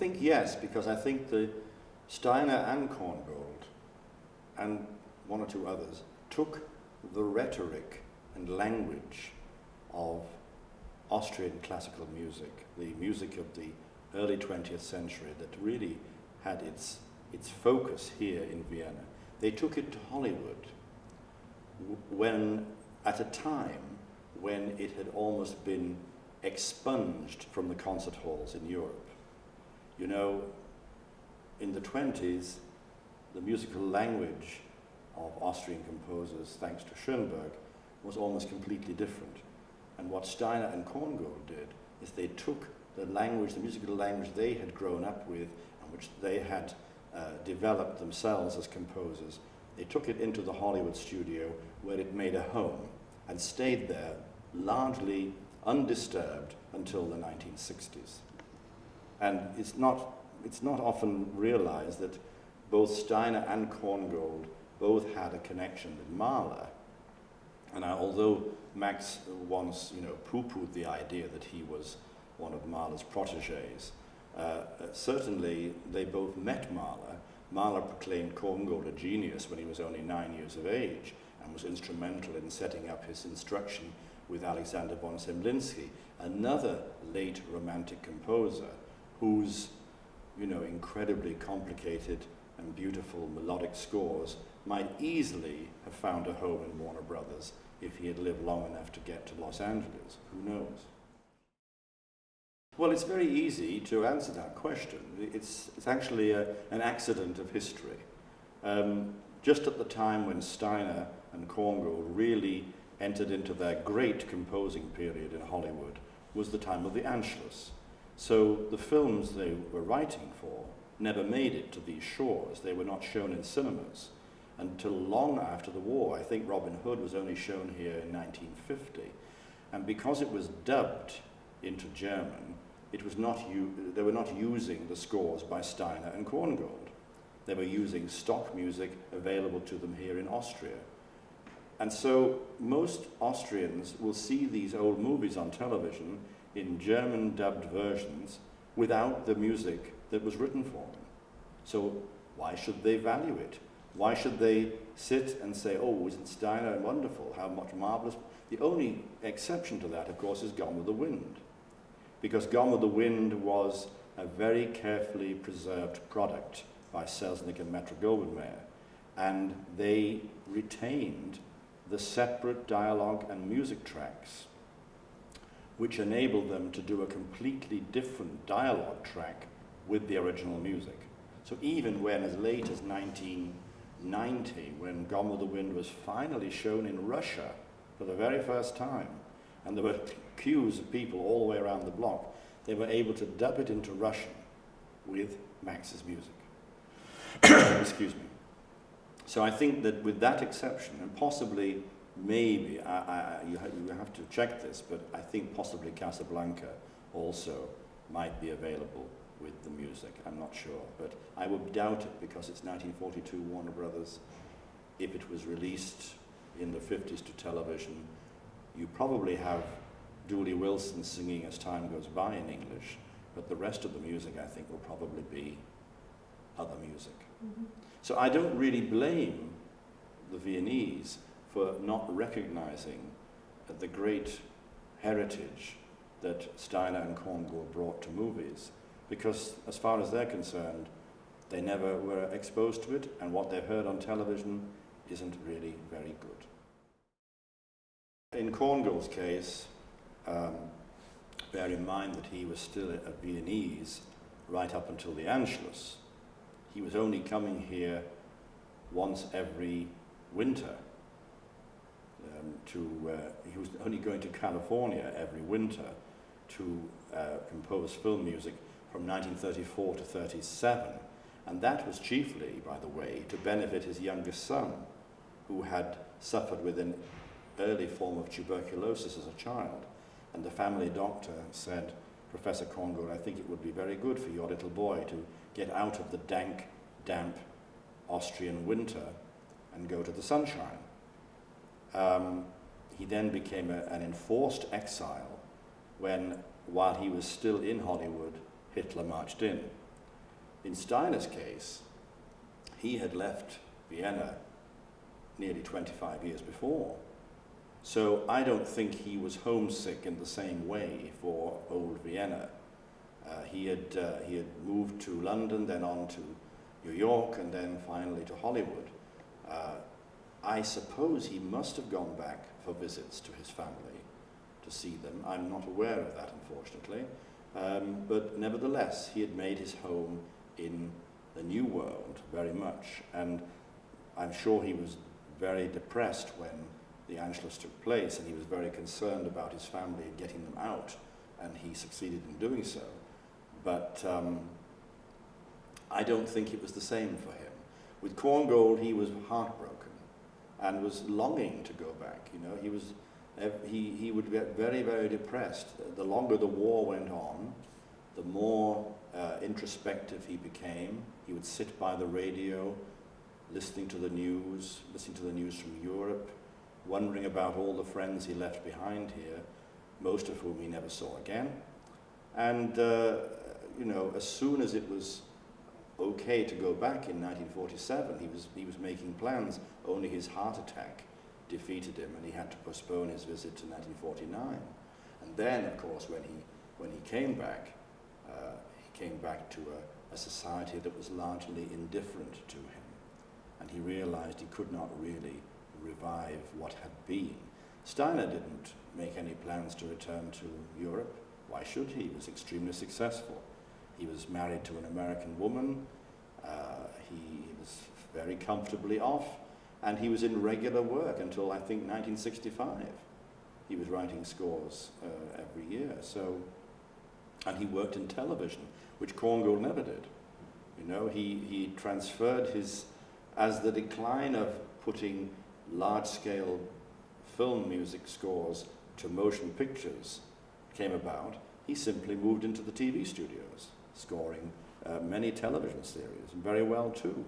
think yes, because I think the Steiner and Korngold, and one or two others, took the rhetoric and language of Austrian classical music, the music of the early 20th century that really had its focus here in Vienna. They took it to Hollywood when, at a time when it had almost been expunged from the concert halls in Europe. You know, in the 20s, the musical language of Austrian composers, thanks to Schoenberg, was almost completely different. And what Steiner and Korngold did is they took the language, the musical language they had grown up with and which they had developed themselves as composers, they took it into the Hollywood studio where it made a home and stayed there largely undisturbed until the 1960s. And it's not often realized that both Steiner and Korngold both had a connection with Mahler. And although Max once, poo-pooed the idea that he was one of Mahler's protégés, certainly they both met Mahler. Mahler proclaimed Korngold a genius when he was only 9 years of age and was instrumental in setting up his instruction with Alexander von Zemlinsky, another late Romantic composer whose, incredibly complicated and beautiful melodic scores might easily have found a home in Warner Brothers if he had lived long enough to get to Los Angeles. Who knows? Well, it's very easy to answer that question. It's actually an accident of history. Just at the time when Steiner and Korngold really entered into their great composing period in Hollywood was the time of the Anschluss. So the films they were writing for never made it to these shores. They were not shown in cinemas until long after the war. I think Robin Hood was only shown here in 1950. And because it was dubbed into German, they were not using the scores by Steiner and Korngold. They were using stock music available to them here in Austria. And so most Austrians will see these old movies on television in German dubbed versions without the music that was written for them. So why should they value it? Why should they sit and say, oh, isn't Steiner wonderful? How much marvelous? The only exception to that, of course, is Gone with the Wind. Because Gone with the Wind was a very carefully preserved product by Selznick and Metro-Goldwyn-Mayer. And they retained the separate dialogue and music tracks, which enabled them to do a completely different dialogue track with the original music. So even when as late as 1990, when Gone with the Wind was finally shown in Russia for the very first time, and there were queues of people all the way around the block, they were able to dub it into Russian with Max's music. Excuse me. So I think that with that exception, and possibly, maybe, you have to check this, but I think possibly Casablanca also might be available with the music. I'm not sure, but I would doubt it because it's 1942 Warner Brothers. If it was released in the 50s to television, you probably have Dooley Wilson singing As Time Goes By in English, but the rest of the music, I think, will probably be other music. Mm-hmm. So I don't really blame the Viennese for not recognizing the great heritage that Steiner and Korngold brought to movies, because as far as they're concerned, they never were exposed to it, and what they've heard on television isn't really very good. In Korngold's case, bear in mind that he was still a Viennese right up until the Anschluss. He was only coming here once every winter. He was only going to California every winter to compose film music from 1934 to 37. And that was chiefly, by the way, to benefit his youngest son, who had suffered with an early form of tuberculosis as a child. And the family doctor said, Professor Korngold, I think it would be very good for your little boy to get out of the dank, damp Austrian winter and go to the sunshine. He then became an enforced exile when, while he was still in Hollywood, Hitler marched in. In Steiner's case, he had left Vienna nearly 25 years before. So I don't think he was homesick in the same way for old Vienna. He had moved to London, then on to New York, and then finally to Hollywood. I suppose he must have gone back for visits to his family to see them. I'm not aware of that, unfortunately. But nevertheless, he had made his home in the New World very much. And I'm sure he was very depressed when the Anschluss took place, and he was very concerned about his family and getting them out, and he succeeded in doing so. But I don't think it was the same for him. With Korngold, he was heartbroken and was longing to go back. You know, he would get very, very depressed. The longer the war went on, the more introspective he became. He would sit by the radio, listening to the news from Europe, wondering about all the friends he left behind here, most of whom he never saw again. And you know, as soon as it was okay to go back in 1947, he was making plans. Only his heart attack defeated him, and he had to postpone his visit to 1949. And then, of course, when he came back to a society that was largely indifferent to him, and he realized he could not really revive what had been. Steiner didn't make any plans to return to Europe. Why should he? He was extremely successful. He was married to an American woman. He was very comfortably off, and he was in regular work until I think 1965. He was writing scores every year. So, and he worked in television, which Korngold never did. You know, he transferred as the decline of putting large-scale film music scores to motion pictures came about, he simply moved into the TV studios, scoring many television series, and very well too.